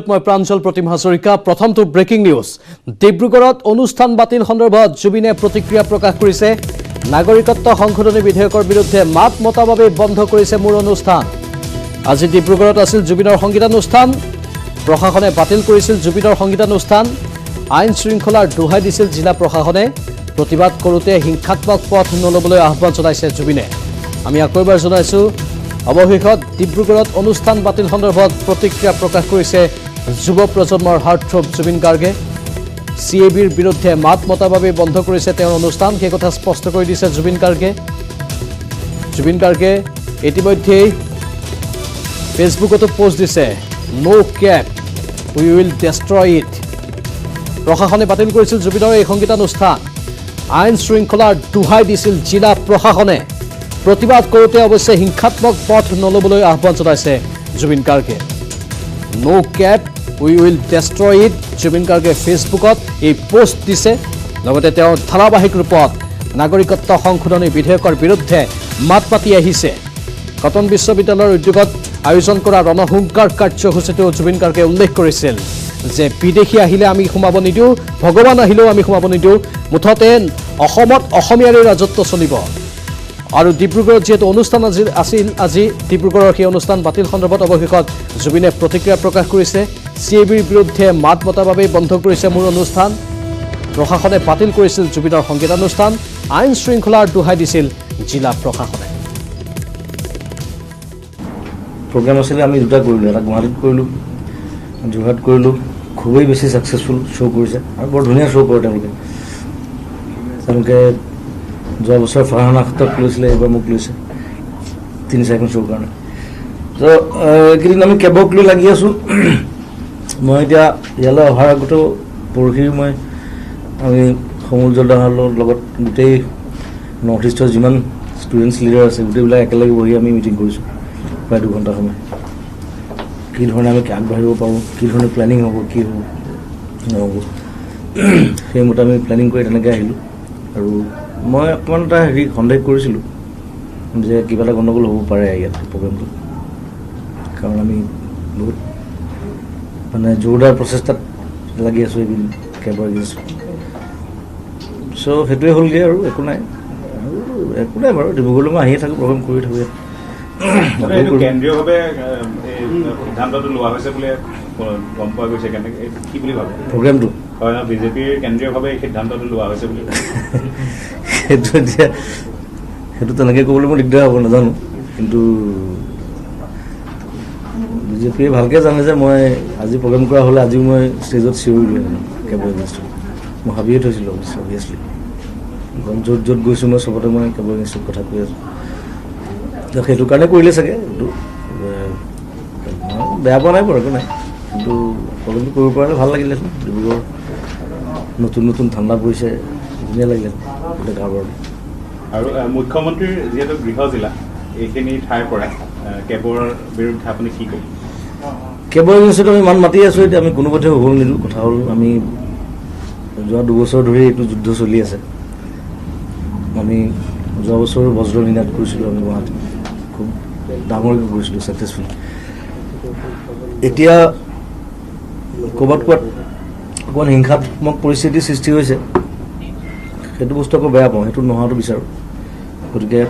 মই প্ৰাঞ্জল প্ৰতিম হাজৰিকা প্ৰথমটো breaking news ডিব্ৰুগড়ত অনুষ্ঠান বাতিল সন্দৰ্ভত জুবিনে প্ৰতিক্ৰিয়া প্ৰকাশ কৰিছে নাগৰিকত্ব সংশোধনী বিধেয়কৰ বিৰুদ্ধে মাত মতাৰ বাবে বন্ধ কৰিছে মোৰ অনুষ্ঠান আজি ডিব্ৰুগড়ত আছিল জুবিনৰ সংগীতানুষ্ঠান প্ৰশাসনে বাতিল কৰিছিল জুবিনৰ সংগীতানুষ্ঠান আইন শৃংখলাৰ দোহাই দিছিল জিলা প্ৰশাসনে প্ৰতিবাদ কৰোতে হিংসাত্মক পথ নলবলৈ আহ্বান জনাইছে জুবিনে আমি আকৈবাৰ জনাইছো অৱশেষত ডিব্ৰুগড়ত অনুষ্ঠান বাতিল সন্দৰ্ভত প্ৰতিক্ৰিয়া প্ৰকাশ কৰিছে যুৱ প্ৰজন্মৰ হাৰ্টথ্ৰব জুবিন গাৰ্গে সিএবিৰ বিৰুদ্ধে মাত মতাৰ বাবে বন্ধ কৰিছে তেওঁৰ অনুষ্ঠান সেই কথা স্পষ্ট কৰি দিছে জুবিন গাৰ্গে ইতিমধ্যে ফেসবুকতো পোষ্ট দিছে no CAB we will destroy it প্ৰশাসনে বাতিল কৰিছিল জুবিনৰ এই সংগীতানুষ্ঠান আইন শৃংখলাৰ দোহাই দিছিল জিলা প্ৰশাসনে প্ৰতিবাদ কৰোতে অৱশ্যে হিংসাত্মক পথ নলবলৈ আহ্বান জনাইছে জুবিন গাৰ্গে no CAB we will destroy it Zubeen গাৰ্গে ফেসবুকত এই পোষ্ট দিছে লগতে তেওঁ ধাৰাবাহিক ৰূপত নাগৰিকত্ব সংশোধনী বিধেয়কৰ বিৰুদ্ধে মাত মাতি আহিছে কটন বিশ্ববিদ্যালয়ৰ উদ্যোগত আয়োজন কৰা ৰণহুংকাৰ কাৰ্যসূচীটো জুবিন গাৰ্গে উল্লেখ কৰিছিল যে বিদেশী আহিলে আমি সোমাব নিদিওঁ ভগৱান আহিলেও আমি সোমাব নিদিওঁ মুঠতে অসমত অসমীয়াৰে ৰাজত্ব চলিব আৰু ডিব্ৰুগড়ত যেহেতু অনুষ্ঠান আছিল আজি ডিব্ৰুগড়ৰ সেই অনুষ্ঠান বাতিল সন্দৰ্ভত অৱশেষত জুবিনে প্ৰতিক্ৰিয়া প্ৰকাশ কৰিছে সিএবিৰ বিৰুদ্ধে মাত মতাৰ বাবে বন্ধ কৰিছে মোৰ অনুষ্ঠান প্ৰশাসনে বাতিল কৰিছিল জুবিনৰ সংগীতানুষ্ঠান আইন শৃংখলাৰ দোহাই দিছিল জিলা প্ৰশাসনে প্ৰগ্ৰাম আছিল আমি দুটা কৰিলোঁ এটা গুৱাহাটীত কৰিলোঁ যোৰহাট কৰিলোঁ খুবেই বেছি ছাকচেছফুল শ্ব' কৰিছে আৰু বৰ ধুনীয়া শ্ব' কৰে তেওঁলোকে যোৱা বছৰ ফাৰহান আখতাৰক লৈছিলে এইবাৰ মোক লৈছে 3-4খন শ্ব'ৰ কাৰণে তো এইকেইদিন আমি কেবক লৈ লাগি আছোঁ মই এতিয়া ইয়ালৈ অহাৰ আগতো পৰহি আমি সমুজ্জ্বল দাহঁতৰ লগত গোটেই নৰ্থ ইষ্টৰ যিমান ষ্টুডেণ্টছ লিডাৰ আছে গোটেইবিলাক একেলগে বহি আমি মিটিং কৰিছোঁ প্ৰায় 2 ঘণ্টা সময় কি ধৰণে আমি আগবাঢ়িব পাৰোঁ কি ধৰণে প্লেনিং হ'ব কি হ'ব নহ'ব সেইমতে আমি প্লেনিং কৰি তেনেকৈ আহিলোঁ আৰু মই অকণমান এটা সন্দেহ কৰিছিলোঁ যে কিবা এটা গণ্ডগোল হ'ব পাৰে ইয়াত প্ৰগ্ৰেমটো কাৰণ আমি বহুত মানে জোৰদাৰ প্ৰচেষ্টাত লাগি আছোঁ এইদিন কেবৰ এগেইনষ্ট চ' সেইটোৱে হ'লগৈ আৰু একো নাই বাৰু ডিব্ৰুগড়লৈ মই আহিয়ে থাকোঁ প্ৰগ্ৰেম কৰি থাকোঁ ইয়াত কেন্দ্ৰীয়ভাৱে সিদ্ধান্তটো লোৱা হৈছে বুলি গম পোৱা গৈছে কি বুলি ভাবে প্ৰগ্ৰেমটো হয় বিজেপিৰ কেন্দ্ৰীয়ভাৱে এই সিদ্ধান্তটো লোৱা হৈছে বুলি সেইটো তেনেকৈ ক'বলৈ মোৰ দিগদাৰ হ'ব নাজানো কিন্তু বিজেপিয়ে ভালকৈ জানে যে মই আজি প্ৰগ্ৰেম কৰা হ'লে আজিও মই ষ্টেজত চিঞৰিলোঁ কেবল এগেইনষ্টত মই ভাবিয়ে থৈছিলোঁ অভিয়াছলি য'ত গৈছোঁ মই চবতে মই কেবল এগেইনষ্টত কথা কৈ আছোঁ সেইটো কাৰণে কৰিলে চাগে কিন্তু বেয়া পোৱা নাই বাৰু একো নাই কিন্তু প্ৰগ্ৰেমটো কৰিব পৰা হ'লে ভাল লাগিলে ডিব্ৰুগড় নতুন ঠাণ্ডা পৰিছে ধুনীয়া লাগিলে গোটেই গাঁৱৰ আৰু মুখ্যমন্ত্ৰীৰ যিহেতু গৃহ জিলা এইখিনি ঠাইৰ পৰা কেবৰ বিৰুদ্ধে আপুনি কি ক'ব কেবৰ এগেইনষ্টত আমি মান মাতি আছোঁ এতিয়া আমি কোনোপথে হ'ব নিদিওঁ কথা হ'ল আমি যোৱা 2 বছৰ ধৰি এইটো যুদ্ধ চলি আছে আমি যোৱা বছৰ বজ্ৰ নিনাদ কৰিছিলোঁ আমি গুৱাহাটীত খুব ডাঙৰকৈ কৰিছিলোঁ ছাকচেছফুল এতিয়া ক'ৰবাত অকণমান হিংসাত্মক পৰিস্থিতিৰ সৃষ্টি হৈছে সেইটো বস্তু আকৌ বেয়া পাওঁ সেইটো নোহোৱাটো বিচাৰোঁ গতিকে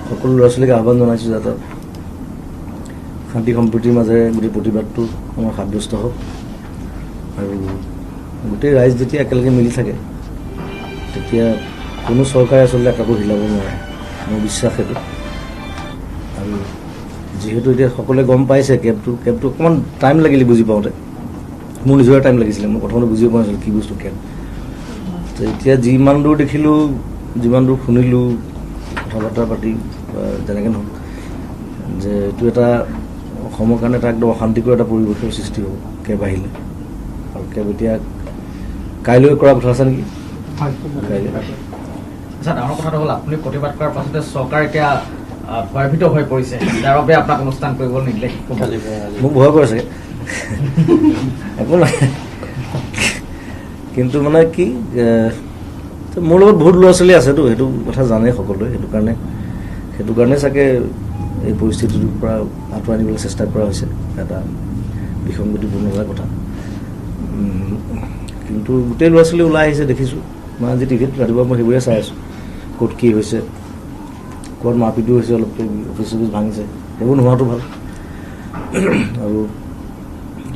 সকলো ল'ৰা ছোৱালীক আহ্বান জনাইছোঁ যাতে শান্তি সম্প্ৰীতিৰ মাজেৰে গোটেই প্ৰতিবাদটো আমাৰ সাব্যস্ত হওক আৰু গোটেই ৰাইজ যেতিয়া একেলগে মিলি থাকে তেতিয়া কোনো চৰকাৰে আচলতে কাকো হিলাব নোৱাৰে মোৰ বিশ্বাস সেইটো আৰু যিহেতু এতিয়া সকলোৱে গম পাইছে কেবটো অকণমান টাইম লাগিলে বুজি পাওঁতে মোৰ নিজৰে টাইম লাগিছিলে মই প্ৰথমতে বুজিব পৰা নাছিলোঁ কি বস্তু কেব তো এতিয়া যিমান দূৰ দেখিলোঁ যিমান দূৰ শুনিলোঁ কথা বতৰা পাতি বা যেনেকৈ নহওক যে এইটো এটা অসমৰ কাৰণে এটা একদম অশান্তিকৰ এটা পৰিৱেশৰ সৃষ্টি হ'ব কেব আহিলে আৰু কেব এতিয়া কাইলৈ কৰা কথা আছে নেকি কাইলৈ আচ্ছা ডাঙৰ কথাটো হ'ল আপুনি প্ৰতিবাদ কৰাৰ পাছতে চৰকাৰ এতিয়া ভয়ভীত হৈ পৰিছে যাৰ বাবে আপোনাক অনুষ্ঠান কৰিব নিদিলে মোক ভয় কৰে চাগে একো নাই কিন্তু মানে কি মোৰ লগত বহুত ল'ৰা ছোৱালী আছেতো সেইটো কথা জানে সকলোৱে সেইটো কাৰণে চাগে এই পৰিস্থিতিটোৰ পৰা আঁতৰাই নিবলৈ চেষ্টা কৰা হৈছে এটা বিসংগতিপূৰ্ণ কথা কিন্তু গোটেই ল'ৰা ছোৱালী ওলাই আহিছে দেখিছোঁ মই আজি টিভিত ৰাতিপুৱা মই সেইবোৰে চাই আছোঁ ক'ত কি হৈছে ক'ত মাৰপিটো হৈছে অলপ অফিচ চফিচ ভাঙিছে সেইবোৰ নোহোৱাটো ভাল আৰু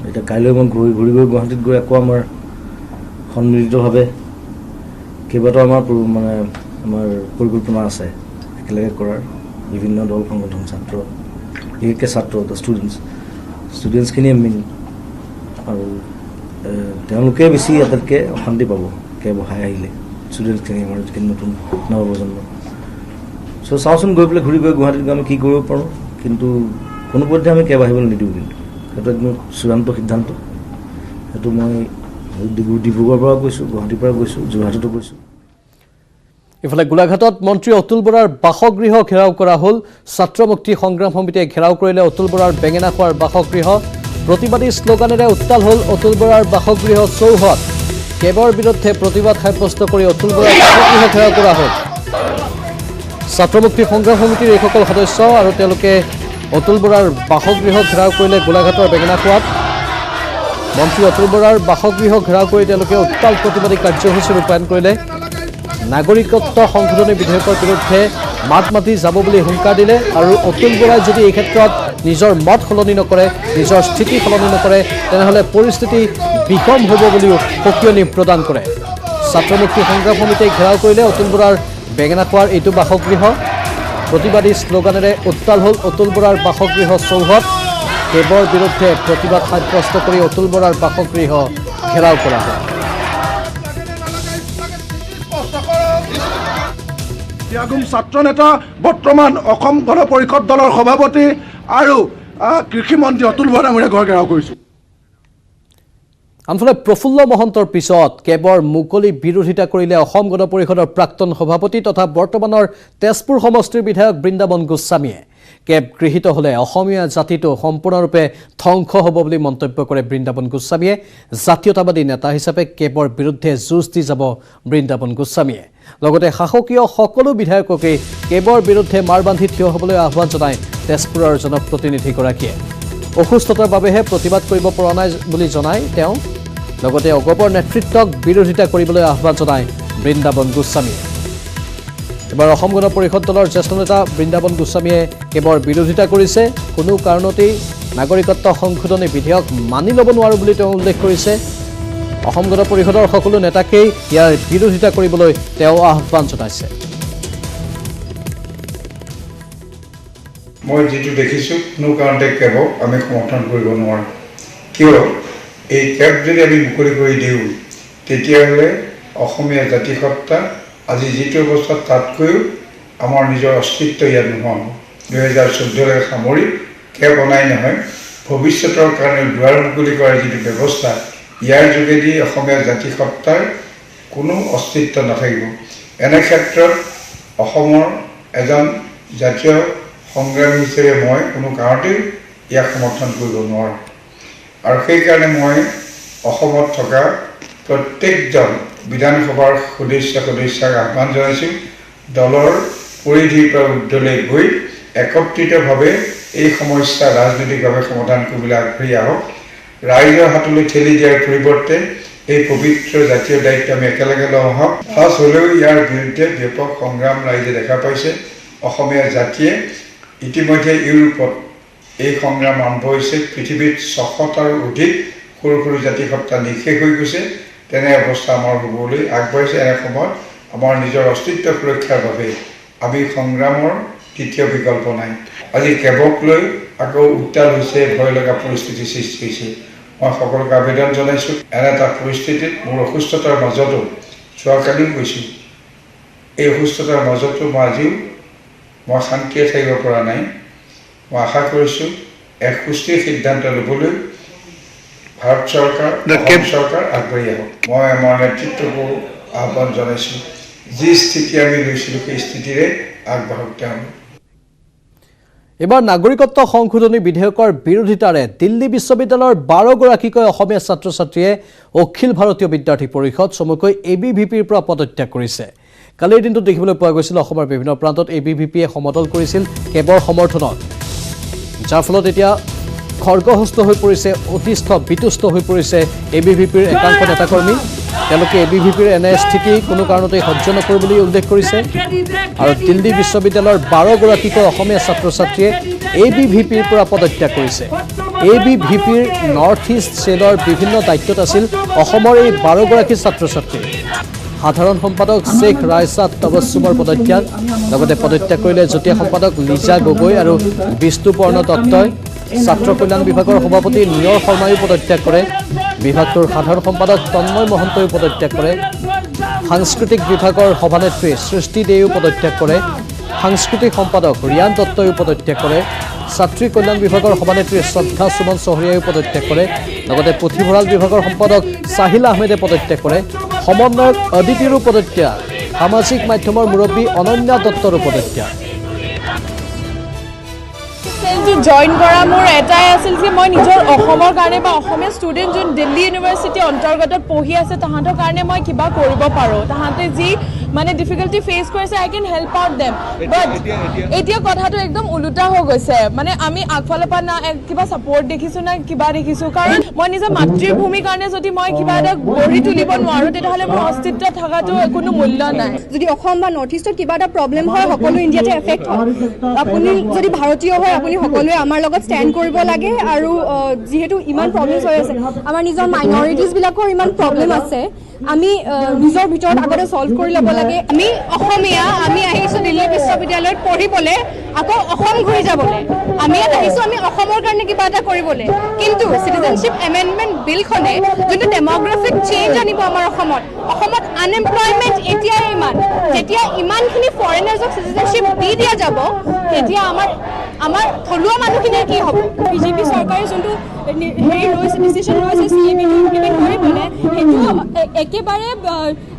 এতিয়া কাইলৈ মই ঘূৰি গৈ গুৱাহাটীত গৈ আকৌ আমাৰ সন্মিলিতভাৱে কেইবাটাও আমাৰ পৰিকল্পনা আছে একেলগে কৰাৰ বিভিন্ন দল সংগঠন ছাত্ৰ বিশেষকৈ ছাত্ৰ ষ্টুডেণ্টছখিনিয়ে মেইন আৰু তেওঁলোকে বেছি আটাইতকৈ অশান্তি পাব বহাই আহিলে ষ্টুডেণ্টছখিনি আমাৰ যিখিনি নতুন নৱপ্ৰজন্ম চাওঁচোন গৈ পেলাই ঘূৰি গৈ গুৱাহাটীত গৈ আমি কি কৰিব পাৰোঁ কিন্তু কোনোপধ্যে আমি আহিবলৈ নিদিওঁ কিন্তু সেইটো একদম চূড়ান্ত সিদ্ধান্ত সেইটো মই ডিব্ৰুগড়ৰ পৰা গৈছোঁ গুৱাহাটীৰ পৰা গৈছোঁ যোৰহাটতো গৈছোঁ ইফালে গোলাঘাটত মন্ত্ৰী অতুল বৰাৰ বাসগৃহ ঘেৰাও কৰা হ'ল ছাত্ৰ মুক্তি সংগ্ৰাম সমিতিয়ে ঘেৰাও কৰিলে অতুল বৰাৰ বেঙেনাখোৱাৰ বাসগৃহ প্ৰতিবাদী শ্লোগানেৰে উত্তাল হ'ল অতুল বৰাৰ বাসগৃহ চৌহদ কেবৰ বিৰুদ্ধে প্ৰতিবাদ সাব্যস্ত কৰি অতুল বৰাৰ বাসগৃহ ঘেৰাও কৰা হ'ল ছাত্ৰ মুক্তি সংগ্ৰাম সমিতিৰ এইসকল সদস্য আৰু তেওঁলোকে অতুল বৰাৰ বাসগৃহ ঘেৰাও কৰিলে গোলাঘাটৰ বেঙেনাখোৱাত মন্ত্ৰী অতুল বৰাৰ বাসগৃহ ঘেৰাও কৰি তেওঁলোকে উত্তাল প্ৰতিবাদী কাৰ্যসূচী ৰূপায়ণ কৰিলে নাগৰিকত্ব সংশোধনী বিধেয়কৰ বিৰুদ্ধে মাত মাতি যাব বুলি হুংকাৰ দিলে আৰু অতুল বৰাই যদি এই ক্ষেত্ৰত নিজৰ মত সলনি নকৰে নিজৰ স্থিতি সলনি নকৰে তেনেহ'লে পৰিস্থিতি বিষম হ'ব বুলিও সকিয়নি প্ৰদান কৰে ছাত্ৰ মুক্তি সংগ্ৰাম সমিতিয়ে ঘেৰাও কৰিলে অতুল বৰাৰ বেঙেনাখোৱাৰ এইটো বাসগৃহ প্ৰতিবাদী শ্লোগানেৰে উত্তাল হ'ল অতুল বৰাৰ বাসগৃহ চৌহদ কেবৰ বিৰুদ্ধে প্ৰতিবাদ সাব্যস্ত কৰি অতুল বৰাৰ বাসগৃহ ঘেৰাও কৰা হয় ত্যাগম ছাত্ৰ নেতা বৰ্তমান অসম গণ পৰিষদ দলৰ সভাপতি আৰু কৃষিমন্ত্ৰী অতুল বৰা ডাঙৰীয়া ঘৰ ঘেৰাও কৰিছোঁ আনফালে প্ৰফুল্ল মহন্তৰ পিছত কেবৰ মুকলি বিৰোধিতা কৰিলে অসম গণ পৰিষদৰ প্ৰাক্তন সভাপতি তথা বৰ্তমানৰ তেজপুৰ সমষ্টিৰ বিধায়ক বৃন্দাবন গোস্বামীয়ে কেব গৃহীত হ'লে অসমীয়া জাতিটো সম্পূৰ্ণৰূপে ধ্বংস হ'ব বুলি মন্তব্য কৰে বৃন্দাবন গোস্বামীয়ে জাতীয়তাবাদী নেতা হিচাপে কেবৰ বিৰুদ্ধে যুঁজ দি যাব বৃন্দাবন গোস্বামীয়ে লগতে শাসকীয় সকলো বিধায়ককে কেবৰ বিৰুদ্ধে মাৰ বান্ধি থিয় হ'বলৈ আহ্বান জনায় তেজপুৰৰ জনপ্ৰতিনিধিগৰাকীয়ে অসুস্থতাৰ বাবেহে প্ৰতিবাদ কৰিব পৰা নাই বুলি জনায় তেওঁ লগতে অগপৰ নেতৃত্বক বিৰোধিতা কৰিবলৈ আহ্বান জনায় বৃন্দাবন গোস্বামীয়ে এবাৰ অসম গণ পৰিষদ দলৰ জ্যেষ্ঠ নেতা বৃন্দাবন গোস্বামীয়ে কেবৰ বিৰোধিতা কৰিছে কোনো কাৰণতেই নাগৰিকত্ব সংশোধনী বিধেয়ক মানি ল'ব নোৱাৰোঁ বুলি তেওঁ উল্লেখ কৰিছে অসম গণ পৰিষদৰ সকলো নেতাকেই ইয়াৰ বিৰোধিতা কৰিবলৈ তেওঁ আহ্বান জনাইছে মই যেটো দেখিছোঁ কোনো কাৰণতে কেবক আমি সমৰ্থন কৰিব নোৱাৰোঁ কিয় এই কেব যদি আমি মুকলি কৰি দিওঁ তেতিয়াহ'লে অসমীয়া জাতিসত্তা আজি যিটো অৱস্থাত তাতকৈও আমাৰ নিজৰ অস্তিত্ব ইয়াত নোহোৱা 2014 সামৰি কেব অনাই নহয় ভৱিষ্যতৰ কাৰণে দুৱাৰ মুকলি কৰাৰ যিটো ব্যৱস্থা ইয়াৰ যোগেদি অসমীয়া জাতিসত্তাৰ কোনো অস্তিত্ব নাথাকিব এনে ক্ষেত্ৰত অসমৰ এজন জাতীয় সংগ্ৰামী হিচাপে মই কোনো কাৰণতে ইয়াক সমৰ্থন কৰিব নোৱাৰোঁ আৰু সেইকাৰণে মই অসমত থকা প্ৰত্যেকজন বিধানসভাৰ সদস্যাক আহ্বান জনাইছোঁ দলৰ পৰিধিৰ পৰা উৰ্ধলৈ গৈ একত্ৰিতভাৱে এই সমস্যা ৰাজনৈতিকভাৱে সমাধান কৰিবলৈ আগবাঢ়ি আহক ৰাইজৰ হাতলৈ ঠেলি দিয়াৰ পৰিৱৰ্তে এই পবিত্ৰ জাতীয় দায়িত্ব আমি একেলগে লওঁ আহক ফাৰ্ষ্ট হ'লেও ইয়াৰ বিৰুদ্ধে ব্যাপক সংগ্ৰাম ৰাইজে দেখা পাইছে অসমীয়া জাতিয়ে ইতিমধ্যে ইউৰোপত এই সংগ্ৰাম আৰম্ভ হৈছে পৃথিৱীত 600টাৰো অধিক সৰু সৰু জাতিসত্তা নিশেষ হৈ গৈছে তেনে অৱস্থা আমাৰ হ'বলৈ আগবাঢ়িছে এনে সময়ত আমাৰ নিজৰ অস্তিত্ব সুৰক্ষাৰ বাবে আমি সংগ্ৰামৰ তৃতীয় বিকল্প নাই আজি কেবক লৈ আকৌ উত্তাল হৈছে ভয় লগা পৰিস্থিতি সৃষ্টি হৈছে মই সকলোকে আবেদন জনাইছোঁ এনে এটা পৰিস্থিতিত মোৰ অসুস্থতাৰ মাজতো যোৱাকালিও গৈছোঁ এই অসুস্থতাৰ মাজতো মই শান্তিয়ে থাকিব পৰা নাই মই আশা কৰিছোঁ এক সুস্থিৰ সিদ্ধান্ত ল'বলৈ ভাৰত চৰকাৰ চৰকাৰ আগবাঢ়ি আহক মই আমাৰ নেতৃত্বকো আহ্বান জনাইছোঁ যি স্থিতি আমি লৈছিলোঁ সেই স্থিতিৰে আগবাঢ়ক তেওঁলোক এবাৰ নাগৰিকত্ব সংশোধনী বিধেয়কৰ বিৰোধিতাৰে দিল্লী বিশ্ববিদ্যালয়ৰ 12গৰাকীকৈ অসমীয়া ছাত্ৰ ছাত্ৰীয়ে অখিল ভাৰতীয় বিদ্যাৰ্থী পৰিষদ চমুকৈ ABVPৰ পৰা পদত্যাগ কৰিছে কালিৰ দিনটো দেখিবলৈ পোৱা গৈছিল অসমৰ বিভিন্ন প্ৰান্তত ABVPয়ে সমদল কৰিছিল কেবৰ সমৰ্থনত যাৰ ফলত এতিয়া খৰ্গহস্ত হৈ পৰিছে, অতিষ্ঠ বিতুষ্ট হৈ পৰিছে ABVPৰ একাংশ নেতাকৰ্মী। তেওঁলোকে ABVPৰ এনে স্থিতি কোনো কাৰণতে সহ্য নকৰোঁ বুলি উল্লেখ কৰিছে আৰু দিল্লী বিশ্ববিদ্যালয়ৰ 12গৰাকীকৈ অসমীয়া ছাত্ৰ ছাত্ৰীয়ে ABVPৰ পৰা পদত্যাগ কৰিছে। ABVPৰ নৰ্থ ইষ্ট চেলৰ বিভিন্ন দায়িত্বত আছিল অসমৰ এই 12গৰাকী ছাত্ৰ ছাত্ৰী। সাধাৰণ সম্পাদক শ্বেখ ৰাইছাদ তবছুমৰ পদত্যাগ, লগতে পদত্যাগ কৰিলে যুটীয়া সম্পাদক লিজা গগৈ আৰু বিষ্ণুপৰ্ণ দত্তই। ছাত্ৰ কল্যাণ বিভাগৰ সভাপতি নিয়ৰ শৰ্মায়ো পদত্যাগ কৰে। বিভাগটোৰ সাধাৰণ সম্পাদক তন্ময় মহন্তইও পদত্যাগ কৰে। সাংস্কৃতিক বিভাগৰ সভানেত্ৰী সৃষ্টি দেও পদত্যাগ কৰে। সাংস্কৃতিক সম্পাদক ৰিয়ান দত্তইও পদত্যাগ কৰে। ছাত্ৰী কল্যাণ বিভাগৰ সভানেত্ৰী শ্ৰদ্ধা সুমন চহৰীয়াইও পদত্যাগ কৰে। লগতে পুথিভঁৰাল বিভাগৰ সম্পাদক চাহিল আহমেদে পদত্যাগ কৰে। সমন্বয়ক অদিতিৰো পদত্যাগ। সামাজিক মাধ্যমৰ মুৰব্বী অনন্যা দত্তৰো পদত্যাগ। জইন কৰা মোৰ এটাই আছিল যে মই নিজৰ অসমৰ কাৰণে বা অসমীয়া ষ্টুডেণ্ট যোন দিল্লী ইউনিভাৰ্চিটি অন্তৰ্গত পঢ়ি আছে তাহাঁতৰ কাৰণে মই কিবা কৰিব পাৰোঁ। তাহাঁতে যি মানে ডিফিকাল্টি ফেচ কৰিছে I can help out them. But এতিয়া কথাটো একদম ওলোটা হৈ গৈছে। মানে আমি আগফালৰ পৰা না কিবা ছাপৰ্ট দেখিছোঁ না কিবা দেখিছোঁ। কাৰণ মই নিজৰ মাতৃভূমিৰ কাৰণে যদি মই কিবা এটা গঢ়ি তুলিব নোৱাৰোঁ তেতিয়াহ'লে মোৰ অস্তিত্ব থকাটো কোনো মূল্য নাই। যদি অসম বা নৰ্থ ইষ্টত কিবা এটা প্ৰব্লেম হয় সকলো ইণ্ডিয়াতে এফেক্ট হয়। আপুনি যদি ভাৰতীয় হয় আপুনি সকলোৱে আমাৰ লগত ষ্টেণ্ড কৰিব লাগে। আৰু যিহেতু ইমান প্ৰব্লেমছ হৈ আছে, আমাৰ নিজৰ মাইনৰিটিজবিলাকৰ ইমান প্ৰব্লেম আছে, আমি নিজৰ ভিতৰত আগতে ছল্ভ কৰি ল'ব লাগে। আমি অসমীয়া, আমি আহিছোঁ দিল্লী বিশ্ববিদ্যালয়ত পঢ়িবলৈ, আকৌ অসম ঘূৰি যাবলৈ। আমি ইয়াত আহিছোঁ আমি অসমৰ কাৰণে কিবা এটা কৰিবলৈ। কিন্তু চিটিজেনশ্বিপ এমেণ্ডমেণ্ট বিলখনে যোনটো ডেম'গ্ৰাফিক চেঞ্জ আনিব আমাৰ অসমত আনএমপ্লয়মেণ্ট এতিয়াই ইমান, যেতিয়া ইমানখিনি ফৰেনাৰ্ছক চিটিজেনশ্বিপ দি দিয়া যাব তেতিয়া আমাৰ থলুৱা মানুহখিনিৰ কি হ'ব? বিজেপি চৰকাৰে যোনটো হেৰি লৈছে ডিচিশ্যন লৈছে CAB-টো ইমপ্লিমেণ্ট কৰিবলৈ, সেইটো একেবাৰে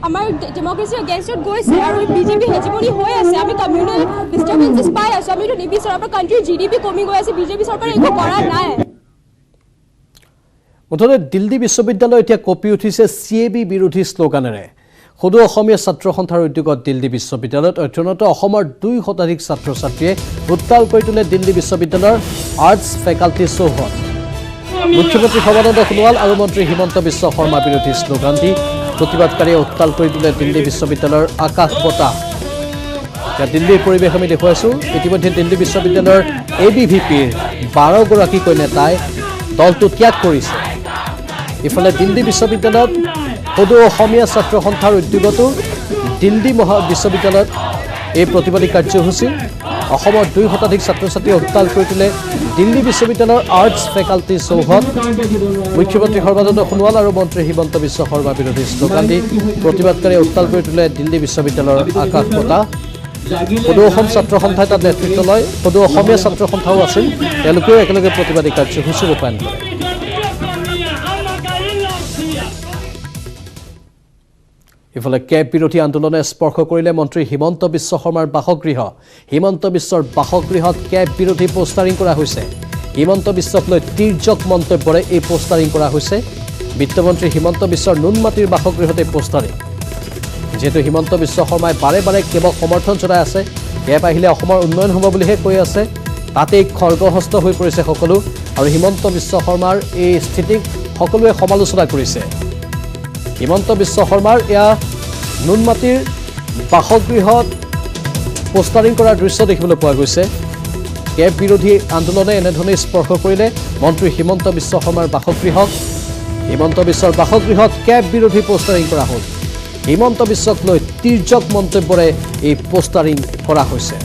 আমাৰ ডেম'ক্ৰেচিৰ এগেইনষ্টত গৈছে আৰু বিজেপি হেজিমনি হৈ আছে। আমি কমিউনেল ডিষ্টাৰ্বেঞ্চেছ পাই আছোঁ। আমিতো নিবিচাৰোঁ। আমাৰ কাণ্ট্ৰিৰ GDP কমি গৈ আছে, বিজেপি চৰকাৰে একো কৰা নাই। মুঠতে দিল্লী বিশ্ববিদ্যালয় এতিয়া কঁপি উঠিছে CAB বিৰোধী শ্লোগানেৰে। সদৌ অসমীয়া ছাত্ৰ সন্থাৰ উদ্যোগত দিল্লী বিশ্ববিদ্যালয়ত অধ্যয়নৰত অসমৰ 2 শতাধিক ছাত্ৰ ছাত্ৰীয়ে উত্তাল কৰি তোলে দিল্লী বিশ্ববিদ্যালয়ৰ আৰ্টছ ফেকাল্টি চৌহদ। মুখ্যমন্ত্ৰী সৰ্বানন্দ সোণোৱাল আৰু মন্ত্ৰী হিমন্ত বিশ্ব শৰ্মা বিৰোধী শ্লোগান দি প্ৰতিবাদকাৰীয়ে উত্তাল কৰি তোলে দিল্লী বিশ্ববিদ্যালয়ৰ আকাশ বতাহ। এতিয়া দিল্লীৰ পৰিৱেশ আমি দেখুৱাইছোঁ। ইতিমধ্যে দিল্লী বিশ্ববিদ্যালয়ৰ ABVPৰ 12গৰাকীকৈ নেতাই দলটো ত্যাগ কৰিছে। ইফালে দিল্লী বিশ্ববিদ্যালয়ত সদৌ অসমীয়া ছাত্ৰ সন্থাৰ উদ্যোগতো দিল্লী বিশ্ববিদ্যালয়ত এই প্ৰতিবাদী কাৰ্যসূচী। অসমৰ 2 শতাধিক ছাত্ৰ ছাত্ৰীয়ে উত্তাল কৰি তোলে দিল্লী বিশ্ববিদ্যালয়ৰ আৰ্টছ ফেকাল্টি চৌহদ। মুখ্যমন্ত্ৰী সৰ্বানন্দ সোণোৱাল আৰু মন্ত্ৰী হিমন্ত বিশ্ব শৰ্মা বিৰোধী শ্লোগান দি প্ৰতিবাদকাৰীয়ে উত্তাল কৰি তোলে দিল্লী বিশ্ববিদ্যালয়ৰ আকাশ বতাহ। সদৌ অসম ছাত্ৰ সন্থাই তাত নেতৃত্ব লয়। সদৌ অসমীয়া ছাত্ৰ সন্থাও আছিল, তেওঁলোকেও একেলগে প্ৰতিবাদী কাৰ্যসূচী ৰূপায়ণ কৰে। ইফালে কেব বিৰোধী আন্দোলনে স্পৰ্শ কৰিলে মন্ত্ৰী হিমন্ত বিশ্ব শৰ্মাৰ বাসগৃহ। হিমন্ত বিশ্বৰ বাসগৃহত কেব বিৰোধী পোষ্টাৰিং কৰা হৈছে। হিমন্ত বিশ্বক লৈ তিৰ্যক মন্তব্যৰে এই পোষ্টাৰিং কৰা হৈছে। বিত্তমন্ত্ৰী হিমন্ত বিশ্বৰ নুনমাটিৰ বাসগৃহতে পোষ্টাৰিং। যিহেতু হিমন্ত বিশ্ব শৰ্মাই বাৰে বাৰে কেবক সমৰ্থন জনাই আছে, কেব আহিলে অসমৰ উন্নয়ন হ'ব বুলিহে কৈ আছে, তাতেই খৰ্গহস্ত হৈ পৰিছে সকলো। আৰু হিমন্ত বিশ্ব শৰ্মাৰ এই স্থিতিক সকলোৱে সমালোচনা কৰিছে। হিমন্ত বিশ্ব শৰ্মাৰ এয়া নুনমাটিৰ বাসগৃহত পোষ্টাৰিং কৰাৰ দৃশ্য দেখিবলৈ পোৱা গৈছে। কেব বিৰোধী আন্দোলনে এনেধৰণে স্পৰ্শ কৰিলে মন্ত্ৰী হিমন্ত বিশ্ব শৰ্মাৰ বাসগৃহক। হিমন্ত বিশ্বৰ বাসগৃহত কেব বিৰোধী পোষ্টাৰিং কৰা হ'ল। হিমন্ত বিশ্বক লৈ তিৰ্যক মন্তব্যৰে এই পোষ্টাৰিং কৰা হৈছে।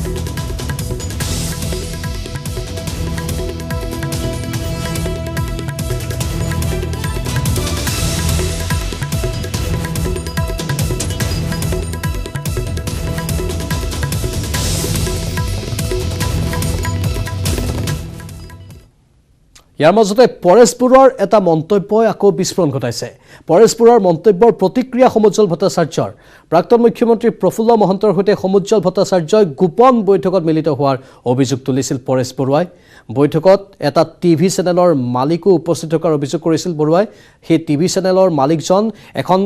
ইয়াৰ মাজতে পৰেশ বৰুৱাৰ এটা মন্তব্যই আকৌ বিস্ফোৰণ ঘটাইছে। পৰেশ বৰুৱাৰ মন্তব্যৰ প্ৰতিক্ৰিয়া সমুজ্জ্বল ভট্টাচাৰ্যৰ। প্ৰাক্তন মুখ্যমন্ত্ৰী প্ৰফুল্ল মহন্তৰ সৈতে সমুজ্জ্বল ভট্টাচাৰ্যই গোপন বৈঠকত মিলিত হোৱাৰ অভিযোগ তুলিছিল পৰেশ বৰুৱাই। বৈঠকত এটা টিভি চেনেলৰ মালিকো উপস্থিত থকাৰ অভিযোগ কৰিছিল বৰুৱাই। সেই টিভি চেনেলৰ মালিকজন এখন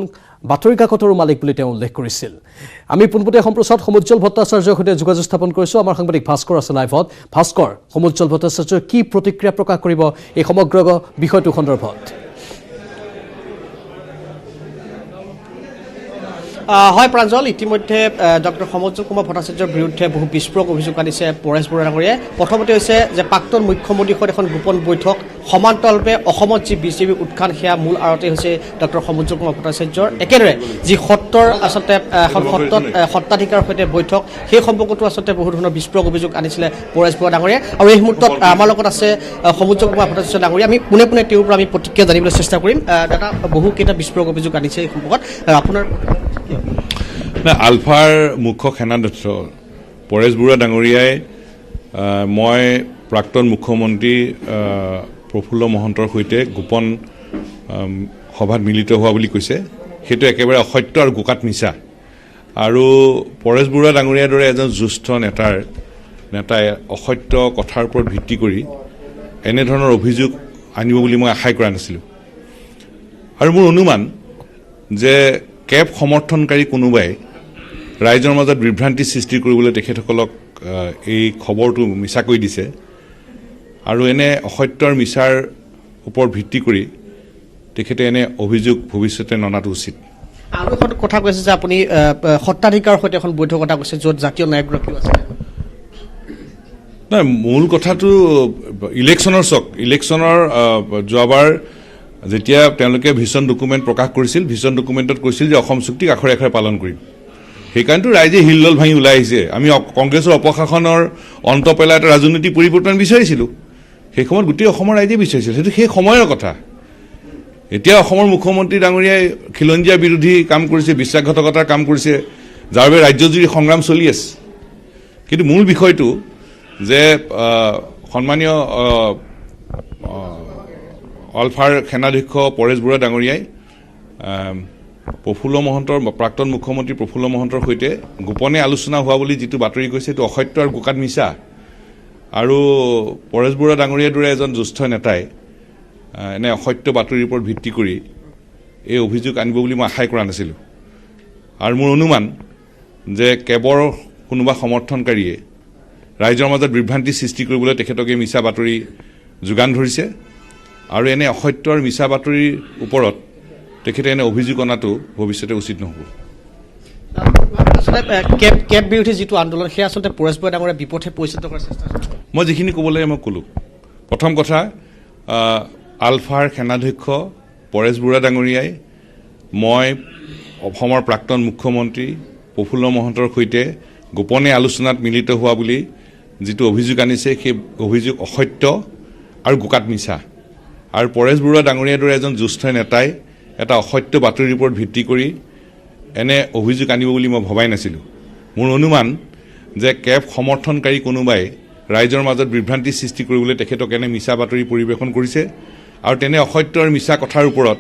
বাতৰি কাকতৰো মালিক বুলি তেওঁ উল্লেখ কৰিছিল। আমি পোনপটীয়া সম্প্ৰচাৰত সমুজ্জ্বল ভট্টাচাৰ্যৰ সৈতে যোগাযোগ স্থাপন কৰিছোঁ। আমাৰ সাংবাদিক ভাস্কৰ আছে লাইভত। ভাস্কৰ, সমুজ্জ্বল ভট্টাচাৰ্যৰ কি প্ৰতিক্ৰিয়া প্ৰকাশ কৰিব এই সমগ্ৰ বিষয়টো সন্দৰ্ভত? হয় প্ৰাঞ্জল, ইতিমধ্যে ডক্টৰ সমুজ্জ্বল কুমাৰ ভট্টাচাৰ্যৰ বিৰুদ্ধে বহু বিস্ফোৰক অভিযোগ আনিছে পৰেশ বৰুৱা ডাঙৰীয়াই। প্ৰথমতে হৈছে যে প্ৰাক্তন মুখ্যমন্ত্ৰীৰ সৈতে এখন গোপন বৈঠক, সমান্তৰালভাৱে অসমত যি বিজেপি উৎখান, সেয়া মূল আঁৰতে হৈছে ডক্টৰ সমুজ্জ্বল কুমাৰ ভট্টাচাৰ্যৰ। একেদৰে যি সত্ৰৰ আচলতে এখন সত্ৰাধিকাৰৰ সৈতে বৈঠক, সেই সম্পৰ্কতো আচলতে বহু ধৰণৰ বিস্ফোৰক অভিযোগ আনিছিলে পৰেশ বৰুৱা ডাঙৰীয়াই। আৰু এই মুহূৰ্তত আমাৰ লগত আছে সমুজ্জ্বল কুমাৰ ভট্টাচাৰ্য ডাঙৰীয়া। আমি পোনে পোনে তেওঁৰ পৰা আমি প্ৰতিক্ৰিয়া জানিবলৈ চেষ্টা কৰিম। দাদা, বহুকেইটা বিস্ফোৰক অভিযোগ আনিছে এই সম্পৰ্কত, আপোনাৰ আলফাৰ মুখ্য সেনাধ্যক্ষ পৰেশ বৰুৱা ডাঙৰীয়াই মই প্ৰাক্তন মুখ্যমন্ত্ৰী প্ৰফুল্ল মহন্তৰ সৈতে গোপন সভাত মিলিত হোৱা বুলি কৈছে। সেইটো একেবাৰে অসত্য আৰু গোকাত মিছা। আৰু পৰেশ বৰুৱা ডাঙৰীয়াৰ দৰে এজন জ্যেষ্ঠ নেতাই অসত্য কথাৰ ওপৰত ভিত্তি কৰি এনেধৰণৰ অভিযোগ আনিব বুলি মই আশাই কৰা নাছিলোঁ। আৰু মোৰ অনুমান যে কেব সমৰ্থনকাৰী কোনোবাই ৰাইজৰ মাজত বিভ্ৰান্তি সৃষ্টি কৰিবলৈ তেখেতসকলক এই খবৰটো মিছা কৰি দিছে। আৰু এনে অসত্যৰ মিছাৰ ওপৰত ভিত্তি কৰি তেখেতে এনে অভিযোগ ভৱিষ্যতে ননাটো উচিত। আৰু এখন কথা কৈছে যে আপুনি সত্ৰাধিকাৰৰ সৈতে এখন বৈঠক কথা কৈছে, য'ত জাতীয় নায়কগৰাকীও আছে। নাই, মূল কথাটো ইলেকশ্যনৰ যোৱাবাৰ যেতিয়া তেওঁলোকে ভিছন ডকুমেণ্ট প্ৰকাশ কৰিছিল, ভিছন ডকুমেণ্টত কৈছিল যে অসম চুক্তিক আখৰে আখৰে পালন কৰিম। সেইকাৰণেতো ৰাইজে হিলদল ভাঙি ওলাই আহিছে। আমি কংগ্ৰেছৰ অপশাসনৰ অন্ত পেলাই এটা ৰাজনৈতিক পৰিৱৰ্তন বিচাৰিছিলোঁ। সেই সময়ত গোটেই অসমৰ ৰাইজে বিচাৰিছিল। সেইটো সেই সময়ৰ কথা। এতিয়া অসমৰ মুখ্যমন্ত্ৰী ডাঙৰীয়াই খিলঞ্জীয়া বিৰোধী কাম কৰিছে, বিশ্বাসঘাতকতাৰ কাম কৰিছে, যাৰ বাবে ৰাজ্যজুৰি সংগ্ৰাম চলি আছে। কিন্তু মূল বিষয়টো যে সন্মানীয় আলফাৰ সেনাধ্যক্ষ পৰেশ বৰুৱা ডাঙৰীয়াই প্ৰফুল্ল মহন্তৰ প্ৰাক্তন মুখ্যমন্ত্ৰী প্ৰফুল্ল মহন্তৰ সৈতে গোপনে আলোচনা হোৱা বুলি যিটো বাতৰি কৈছে, সেইটো অসত্য আৰু গোকাত মিছা। আৰু পৰেশ বৰুৱা ডাঙৰীয়াৰ দৰে এজন জ্যেষ্ঠ নেতাই এনে অসত্য বাতৰিৰ ওপৰত ভিত্তি কৰি এই অভিযোগ আনিব বুলি মই আশাই কৰা নাছিলোঁ। আৰু মোৰ অনুমান যে কেবৰ কোনোবা সমৰ্থনকাৰীয়ে ৰাইজৰ মাজত বিভ্ৰান্তি সৃষ্টি কৰিবলৈ তেখেতক এই মিছা বাতৰি যোগান ধৰিছে। আৰু এনে অসত্য আৰু মিছা বাতৰিৰ ওপৰত তেখেতে এনে অভিযোগ অনাটো ভৱিষ্যতে উচিত নহ'ব। আচলতে কেব বিৰোধী যিটো আন্দোলন, সেয়া আচলতে পৰেশ বৰুৱা ডাঙৰীয়াৰ বিপথে পৰিচালিত কৰাৰ চেষ্টা। মই যিখিনি ক'ব লাগে মই ক'লোঁ। প্ৰথম কথা, আলফাৰ সেনাধ্যক্ষ পৰেশ বৰুৱা ডাঙৰীয়াই মই অসমৰ প্ৰাক্তন মুখ্যমন্ত্ৰী প্ৰফুল্ল মহন্তৰ সৈতে গোপনে আলোচনাত মিলিত হোৱা বুলি যিটো অভিযোগ আনিছে, সেই অভিযোগ অসত্য আৰু গোকাত মিছা। আৰু পৰেশ বৰুৱা ডাঙৰীয়াৰ দৰে এজন জ্যেষ্ঠ নেতাই এটা অসত্য বাতৰিৰ ওপৰত ভিত্তি কৰি এনে অভিযোগ আনিব বুলি মই ভবাই নাছিলোঁ। মোৰ অনুমান যে কেব সমৰ্থনকাৰী কোনোবাই ৰাইজৰ মাজত বিভ্ৰান্তি সৃষ্টি কৰিবলৈ তেখেতক এনে মিছা বাতৰি পৰিৱেশন কৰিছে। আৰু তেনে অসত্য আৰু মিছা কথাৰ ওপৰত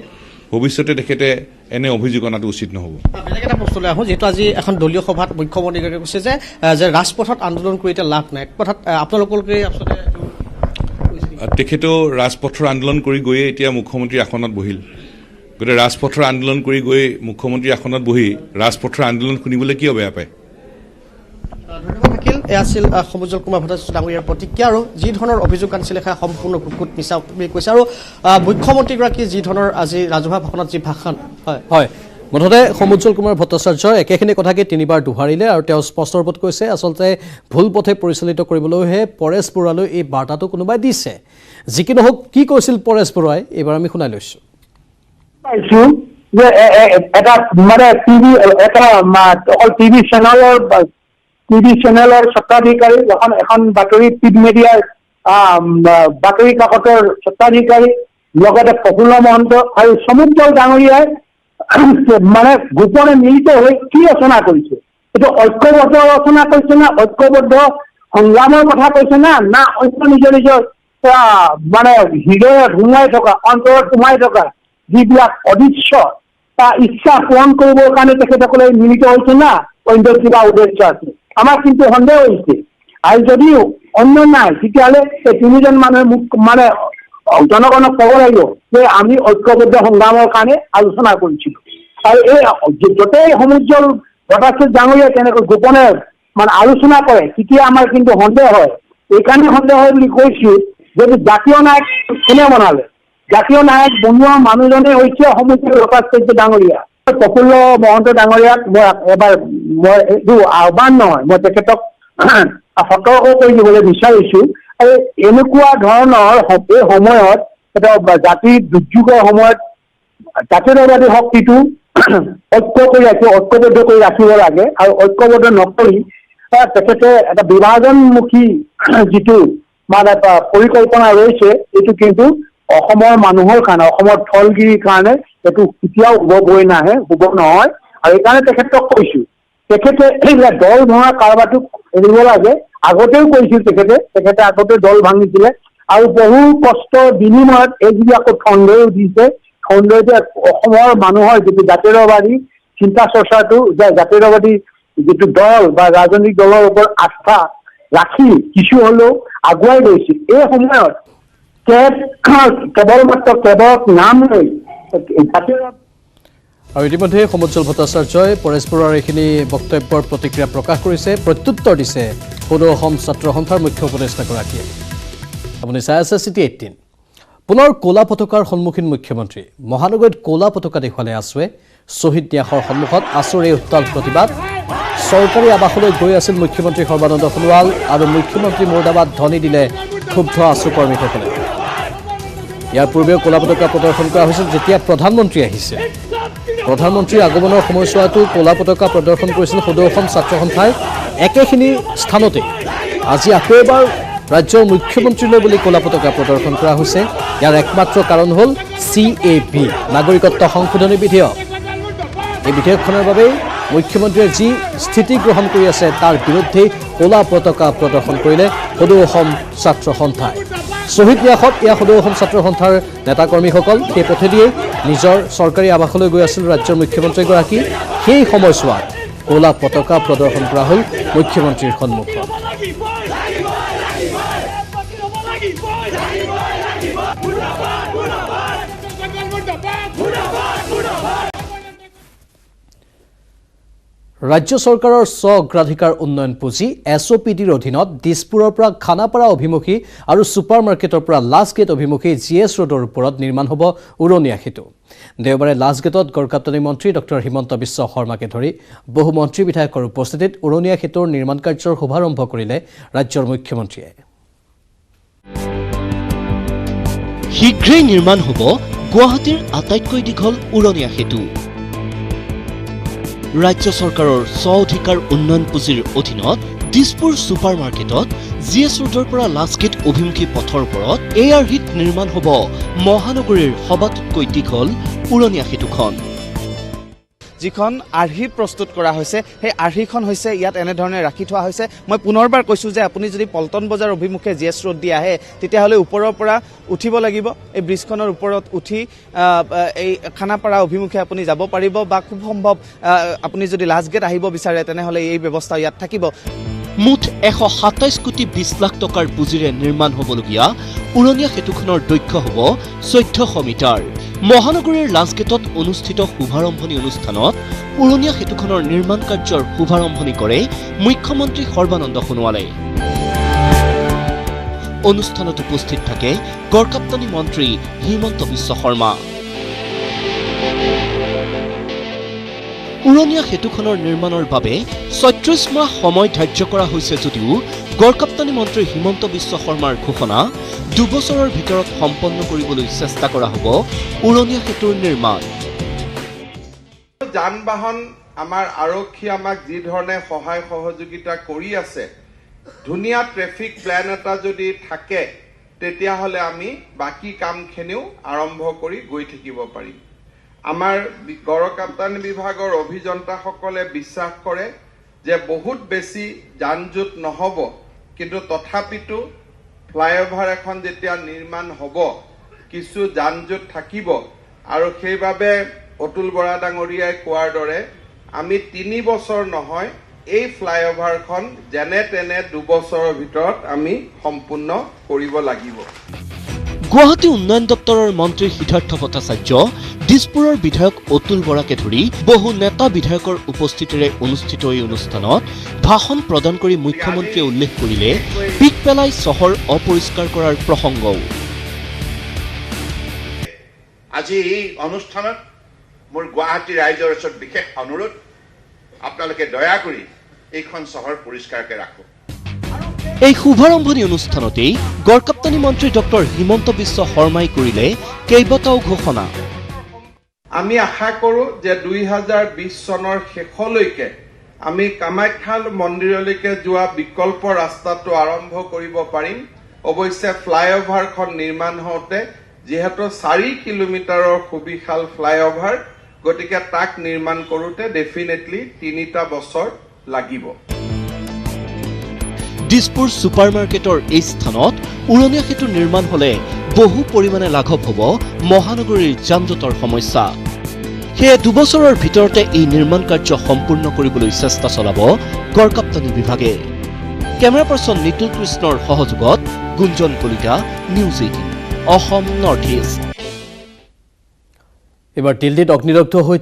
ভৱিষ্যতে তেখেতে এনে অভিযোগ অনাটো উচিত নহ'ব। বেলেগ এটা প্ৰশ্নলৈ আহোঁ, যিহেতু আজি এখন দলীয় সভাত মুখ্যমন্ত্ৰীগৰাকীয়ে কৈছে যে ৰাজপথত আন্দোলন কৰি এতিয়া লাভ নাই। কথাত আপোনালোকে আচলতে তেখেতেও ৰাজপথৰ আন্দোলন কৰি গৈয়ে এতিয়া মুখ্যমন্ত্ৰীৰ আসনত বহিল। গতিকে ৰাজপথৰ আন্দোলন কৰি গৈ মুখ্যমন্ত্ৰীৰ আসনত বহি ৰাজপথৰ আন্দোলন শুনিবলৈ কিয় বেয়া পায়? ধন্যবাদ থাকিল। এয়া আছিল সমুজ্জ্বল কুমাৰ ভট্টাচাৰ্য ডাঙৰীয়াৰ প্ৰতিক্ৰিয়া। আৰু যি ধৰণৰ অভিযোগ আনিছিলে সেয়া সম্পূৰ্ণ কুকুত মিছা বুলি কৈছে। আৰু মুখ্যমন্ত্ৰীগৰাকীয়ে যি ধৰণৰ আজি ৰাজহুৱা ভাষণত যি ভাষণ হয় মুঠতে সমুজ্জ্বল কুমাৰ ভট্টাচাৰ্যই একেখিনি কথাকে তিনিবাৰ দোহাৰিলে। আৰু তেওঁ স্পষ্ট ৰূপত কৈছে আচলতে ভুল পথে পৰিচালিত কৰিবলৈহে পৰেশ বৰুৱালৈ এই বাৰ্তাটো কোনোবাই দিছে। যি কি নহওক, কি কৈছিল পৰেশ বৰুৱাই এইবাৰ আমি শুনাই লৈছোঁ। যে এটা মানে টিভি চেনেলৰ স্বত্বাধিকাৰী, এখন বাতৰি প্ৰিণ্ট মিডিয়াৰ বাতৰি কাকতৰ স্বত্বাধিকাৰী, লগতে প্ৰফুল্ল মহন্ত আৰু সমুজ্জ্বল ডাঙৰীয়াই মানে গোপনে মিলিত হৈ কি ৰচনা কৰিছে? এইটো ঐক্যবদ্ধ ৰচনা কৰিছে না ঐক্যবদ্ধ সংগ্ৰামৰ কথা কৈছে না অন্য নিজৰ মানে হৃদয়ত সোমাই থকা, অন্তৰত সোমাই থকা যিবিলাক অদৃশ্য বা ইচ্ছা পূৰণ কৰিবৰ কাৰণে তেখেতসকলে মিলিত হৈছে না অন্য কিবা উদ্দেশ্য আছে? আমাৰ কিন্তু সন্দেহ হৈছে। আৰু যদিও অন্য নাই, তেতিয়াহ'লে এই তিনিজন মানুহে মোক মানে জনগণক ক'ব লাগিব যে আমি ঐক্যবদ্ধ সংগ্ৰামৰ কাৰণে আলোচনা কৰিছিলোঁ। আৰু এই য'তেই সমুজ্জ্বল ভট্টাচাৰ্য ডাঙৰীয়াই তেনেকৈ গোপনে মানে আলোচনা কৰে তেতিয়া আমাৰ কিন্তু সন্দেহ হয়। এইকাৰণে সন্দেহ হয় বুলি কৈছো যদি জাতীয় নায়ক কোনে বনালে, জাতীয় নায়ক বনোৱা মানুহজনে হৈছে সমুজ্জ্বল ভট্টাচাৰ্য ডাঙৰীয়া। প্ৰফুল্ল মহন্ত ডাঙৰীয়াক মই এইটো আহ্বান নহয়, মই তেখেতক সতৰ্ক কৰি দিবলৈ বিচাৰিছো। আৰু এনেকুৱা ধৰণৰ এই সময়ত এটা জাতিৰ দুৰ্যোগৰ সময়ত জাতীয়তাবাদী শক্তিটো ঐক্যবদ্ধ কৰি ৰাখিব লাগে আৰু ঐক্যবদ্ধ নকৰি তেখেতে এটা বিভাজনমুখী যিটো মানে পৰিকল্পনা ৰৈছে এইটো কিন্তু অসমৰ মানুহৰ কাৰণে, অসমৰ থলগিৰিৰ কাৰণে এইটো কেতিয়াও হ'ব নহয়। আৰু এইকাৰণে তেখেতক কৈছো তেখেতে এইবিলাক দল ভঙা কাৰবাৰটো এৰিব লাগে। আগতেও কৈছিল তেখেতে আগতে দল ভাঙিছিলে আৰু বহু কষ্টৰ বিনিময়ত এই যদি আকৌ ঠন্দৈ উঠিছে, ঠন্দৈতে অসমৰ মানুহৰ যিটো জাতীয়তাবাদী চিন্তা চৰ্চাটো জাতীয়তাবাদী যিটো দল বা ৰাজনৈতিক দলৰ ওপৰত আস্থা ৰাখি কিছু হলেও আগুৱাই গৈছিল। এই সময়ত কেৱল নাম লৈ জাতীয় আৰু ইতিমধ্যে সমুজ্জ্বল ভট্টাচাৰ্যই পৰেশ বৰুৱাৰ এইখিনি বক্তব্যৰ প্ৰতিক্ৰিয়া প্ৰকাশ কৰিছে, প্ৰত্যুত্তৰ দিছে সদৌ অসম ছাত্ৰ সন্থাৰ মুখ্য উপদেষ্টাগৰাকীয়ে। আপুনি চাই আছে চিটি 18। পুনৰ ক'লা পতাকাৰ সন্মুখীন মুখ্যমন্ত্ৰী। মহানগৰীত ক'লা পতাকা দেখুৱালে আছুৱে। শ্বহীদ ন্যাসৰ সন্মুখত আছুৰ এই উত্তাল প্ৰতিবাদ। চৰকাৰী আৱাসলৈ গৈ আছিল মুখ্যমন্ত্ৰী সৰ্বানন্দ সোণোৱাল আৰু মুখ্যমন্ত্ৰী মুৰ্দাবাদ ধ্বনি দিলে ক্ষুব্ধ আছু কৰ্মীসকলে। ইয়াৰ পূৰ্বেও ক'লা পতাকা প্ৰদৰ্শন কৰা হৈছিল যেতিয়া প্ৰধানমন্ত্ৰী আহিছিল। প্ৰধানমন্ত্ৰীৰ আগমনৰ সময়ছোৱাতো ক'লা পতাকা প্ৰদৰ্শন কৰিছিল সদৌ অসম ছাত্ৰ সন্থাই। একেখিনি স্থানতে আজি আকৌ এবাৰ ৰাজ্যৰ মুখ্যমন্ত্ৰীলৈ বুলি ক'লা পতাকা প্ৰদৰ্শন কৰা হৈছে। ইয়াৰ একমাত্ৰ কাৰণ হ'ল CAB, নাগৰিকত্ব সংশোধনী বিধেয়ক। এই বিধেয়কখনৰ বাবেই মুখ্যমন্ত্ৰীয়ে যি স্থিতি গ্ৰহণ কৰি আছে তাৰ বিৰুদ্ধেই ক'লা পতাকা প্ৰদৰ্শন কৰিলে সদৌ অসম ছাত্ৰ সন্থাই। শ্বহীদ ন্যাসত এয়া সদৌ অসম ছাত্ৰ সন্থাৰ নেতাকৰ্মীসকল সেই পথেদিয়েই নিজৰ চৰকাৰী আৱাসলৈ গৈ আছিল ৰাজ্যৰ মুখ্যমন্ত্ৰীগৰাকী। সেই সময়ছোৱাত ক'লা পতাকা প্ৰদৰ্শন কৰা হ'ল মুখ্যমন্ত্ৰীৰ সন্মুখত। ৰাজ্য চৰকাৰৰ স্ব-অগ্ৰাধিকাৰ উন্নয়ন পুঁজি SOPDৰ অধীনত দিছপুৰৰ পৰা খানাপাৰা অভিমুখী আৰু ছুপাৰ মাৰ্কেটৰ পৰা লাষ্টগেট অভিমুখী GS ৰোডৰ ওপৰত নিৰ্মাণ হ'ব উৰণীয়া সেতু। দেওবাৰে লাষ্টগেটত গড়কাপ্তানী মন্ত্ৰী ডক্টৰ হিমন্ত বিশ্ব শৰ্মাকে ধৰি বহু মন্ত্ৰী বিধায়কৰ উপস্থিতিত উৰণীয়া সেতুৰ নিৰ্মাণ কাৰ্যৰ শুভাৰম্ভ কৰিলে ৰাজ্যৰ মুখ্যমন্ত্ৰীয়ে। শীঘ্ৰেই নিৰ্মাণ হ'ব গুৱাহাটীৰ আটাইতকৈ দীঘল উৰণীয়া সেতু। ৰাজ্য চৰকাৰৰ স্ব-অধিকাৰ উন্নয়ন পুঁজিৰ অধীনত দিছপুৰ ছুপাৰ মাৰ্কেটত GS ৰোডৰ পৰা লাষ্টগেট অভিমুখী পথৰ ওপৰত ARVত নিৰ্মাণ হ'ব মহানগৰীৰ সবাতোতকৈ দীঘল উৰণীয়া সেতুখন। যিখন আৰ্হি প্ৰস্তুত কৰা হৈছে সেই আৰ্হিখন হৈছে ইয়াত এনেধৰণে ৰাখি থোৱা হৈছে। মই পুনৰবাৰ কৈছোঁ যে আপুনি যদি পল্টন বজাৰ অভিমুখে GS ৰোড দি আহে তেতিয়াহ'লে ওপৰৰ পৰা উঠিব লাগিব। এই ব্ৰিজখনৰ ওপৰত উঠি এই খানাপাৰা অভিমুখে আপুনি যাব পাৰিব বা খুব সম্ভৱ আপুনি যদি লাষ্টগেট আহিব বিচাৰে তেনেহ'লে এই ব্যৱস্থা ইয়াত থাকিব। মুঠ 127 কোটি 20 লাখ টকাৰ পুঁজিৰে নিৰ্মাণ হ'বলগীয়া উৰণীয়া সেতুখনৰ দৈৰ্ঘ্য হ'ব 1400 মিটাৰ। মহানগৰীৰ লাষ্টগেটত অনুষ্ঠিত শুভাৰম্ভণি অনুষ্ঠানত উৰণীয়া সেতুখনৰ নিৰ্মাণ কাৰ্যৰ শুভাৰম্ভণি কৰে মুখ্যমন্ত্ৰী সৰ্বানন্দ সোণোৱালে। অনুষ্ঠানত উপস্থিত থাকে গড়কাপ্তানী মন্ত্ৰী হিমন্ত বিশ্ব শৰ্মা। উৰণীয়া সেতুখনৰ নিৰ্মাণৰ বাবে ৩৬ মাহ সময় ধাৰ্য কৰা হৈছে যদিও গড়কাপ্তানী মন্ত্ৰী হিমন্ত বিশ্ব শৰ্মাৰ ঘোষণা 2 বছৰৰ ভিতৰত সম্পন্ন কৰিবলৈ চেষ্টা কৰা হ'ব উৰণীয়া সেতুৰ নিৰ্মাণ। যান বাহন আমাৰ আৰক্ষী আমাক যি ধৰণে সহায় সহযোগিতা কৰি আছে, ধুনীয়া ট্ৰেফিক প্লেন এটা যদি থাকে তেতিয়াহ'লে আমি বাকী কামখিনিও আৰম্ভ কৰি গৈ থাকিব পাৰিম। আমাৰ গড়কাপ্তানী বিভাগৰ অভিযন্তাসকলে বিশ্বাস কৰে যে বহুত বেছি যান জঁট নহ'ব, কিন্তু তথাপিতো ফ্লাইঅভাৰ এখন যেতিয়া নিৰ্মাণ হ'ব কিছু যান জঁট থাকিব আৰু সেইবাবে অতুল বৰা ডাঙৰীয়াই কোৱাৰ দৰে আমি 3 বছৰ নহয় এই ফ্লাইঅভাৰখন যেনে তেনে 2 বছৰৰ ভিতৰত আমি সম্পূৰ্ণ কৰিব লাগিব। গুৱাহাটী উন্নয়ন দপ্তৰৰ মন্ত্ৰী সিদ্ধাৰ্থ ভট্টাচাৰ্য, দিছপুৰৰ বিধায়ক অতুল বৰাকে ধৰি বহু নেতা বিধায়কৰ উপস্থিতিৰে অনুষ্ঠিত এই অনুষ্ঠানত ভাষণ প্ৰদান কৰি মুখ্যমন্ত্ৰীয়ে উল্লেখ কৰিলে পিক পেলাই চহৰ অপৰিষ্কাৰ কৰাৰ প্ৰসংগও। আজি এই অনুষ্ঠানত মোৰ গুৱাহাটী ৰাইজৰ ওচৰত বিশেষ অনুৰোধ, আপোনালোকে দয়া কৰি এইখন চহৰ পৰিষ্কাৰকৈ ৰাখক। এই শুভাৰম্ভণি অনুষ্ঠানতেই গড়কাপ্তানী মন্ত্ৰী ডক্টৰ হিমন্ত বিশ্ব শৰ্মাই কৰিলে কেইবাটাও ঘোষণা। আমি আশা কৰোঁ যে 2020 চনৰ শেষলৈকে আমি কামাখ্যা মন্দিৰলৈকে যোৱা বিকল্প ৰাস্তাটো আৰম্ভ কৰিব পাৰিম। অৱশ্যে ফ্লাইঅভাৰখন নিৰ্মাণ হওঁতে যিহেতু 4 কিলোমিটাৰৰ সুবিশাল ফ্লাইঅভাৰ, গতিকে তাক নিৰ্মাণ কৰোঁতে ডেফিনেটলি 3টা বছৰ লাগিব। দিছপুৰ ছুপাৰ মাৰ্কেটৰ এই স্থানত উৰণীয়া সেতু নিৰ্মাণ হলে বহু পৰিমাণে লাঘৱ হ'ব মহানগৰীৰ যান-জঁটৰ সমস্যা। সেয়ে 2 বছৰৰ ভিতৰতে এই নিৰ্মাণ কাৰ্য সম্পূৰ্ণ কৰিবলৈ চেষ্টা চলাব গড়কাপ্তানী বিভাগে। কেমেৰা পাৰ্চন নিতুল কৃষ্ণৰ সহযোগত Gunjan Kalita, news 18, Assam north east. এবাৰ দিল্লীত অগ্নিদগ্ধ হৈ